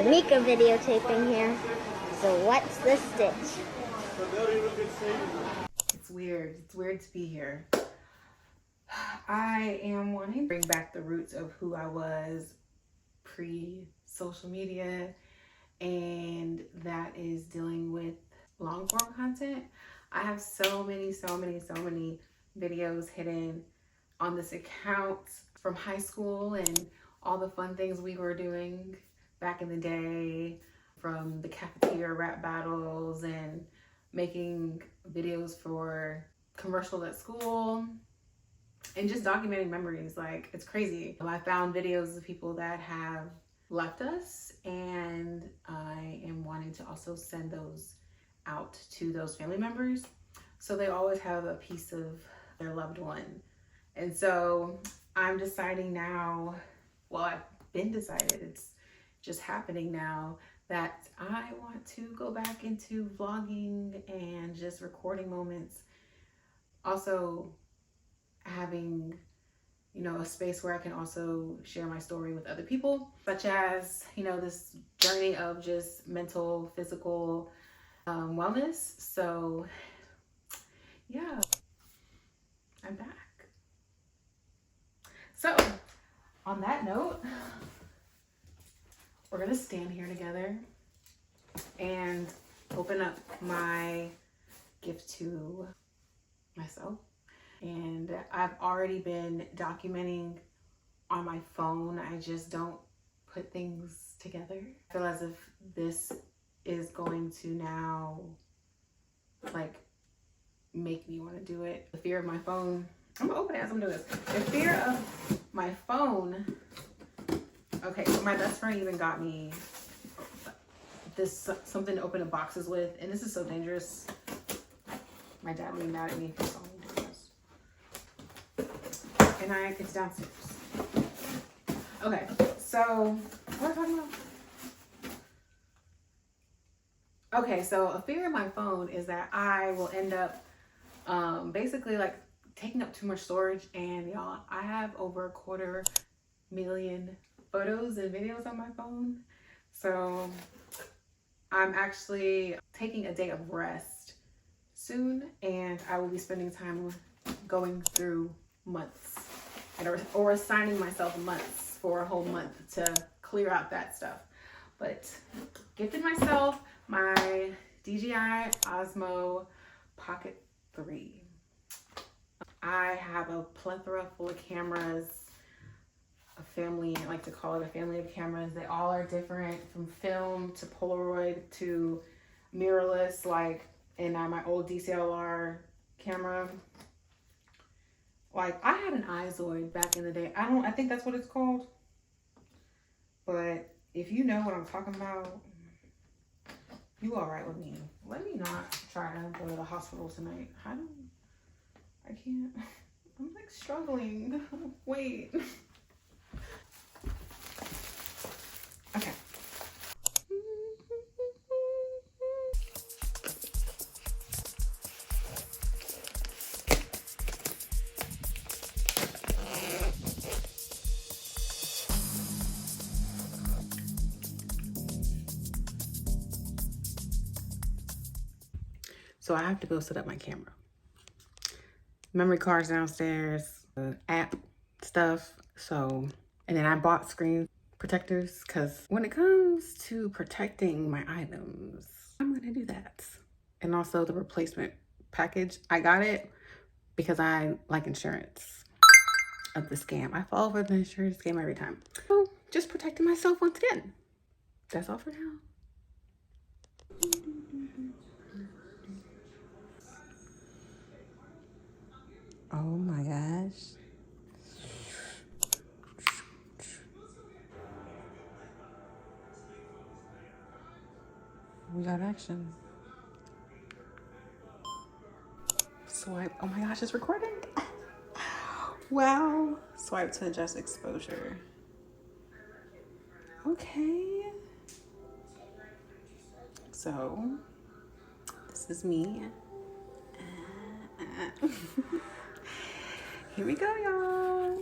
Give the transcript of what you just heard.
Shamika videotaping here. So what's the stitch? It's weird. It's weird to be here. I am wanting to bring back the roots of who I was pre-social media, and that is dealing with long form content. I have so many videos hidden on this account from high school and all the fun things we were doing back in the day, from the cafeteria rap battles and making videos for commercials at school and just documenting memories. Like, it's crazy. I found videos of people that have left us, and I am wanting to also send those out to those family members so they always have a piece of their loved one. And so I'm deciding now, well, I've been decided, it's just happening now, that I want to go back into vlogging and just recording moments. Also having, you know, a space where I can also share my story with other people, such as, you know, this journey of just mental, physical wellness. So yeah, I'm back. So on that note, we're gonna stand here together and open up my gift to myself. And I've already been documenting on my phone. I just don't put things together. I feel as if this is going to now like make me want to do it. The fear of my phone, I'm gonna open it as I'm doing this. The fear of my phone. Okay, so my best friend even got me this something to open the boxes with, and this is so dangerous. My dad would be mad at me for something doing this. And it's downstairs. Okay, so what am I talking about? Okay, so a fear of my phone is that I will end up basically like taking up too much storage. And y'all, I have over 250,000 photos and videos on my phone. So I'm actually taking a day of rest soon, and I will be spending time going through months or assigning myself months for a whole month to clear out that stuff. But gifted myself my DJI Osmo Pocket 3. I have a plethora full of cameras, a family, I like to call it a family of cameras. They all are different, from film to Polaroid to mirrorless, like in my old DSLR camera. Like, I had an iZoid back in the day. I think that's what it's called. But if you know what I'm talking about, you all right with me. Let me not try to go to the hospital tonight. I can't. I'm like struggling. Wait. Okay. So I have to go set up my camera. Memory cards downstairs, app stuff. So, and then I bought screen protectors, because when it comes to protecting my items, I'm gonna do that. And also the replacement package, I got it because I like insurance of the scam. I fall for the insurance scam every time. So just protecting myself once again. That's all for now. Oh my gosh. We got action. Swipe. Oh my gosh, it's recording. Wow. Swipe to adjust exposure. Okay. So, this is me. Here we go, y'all.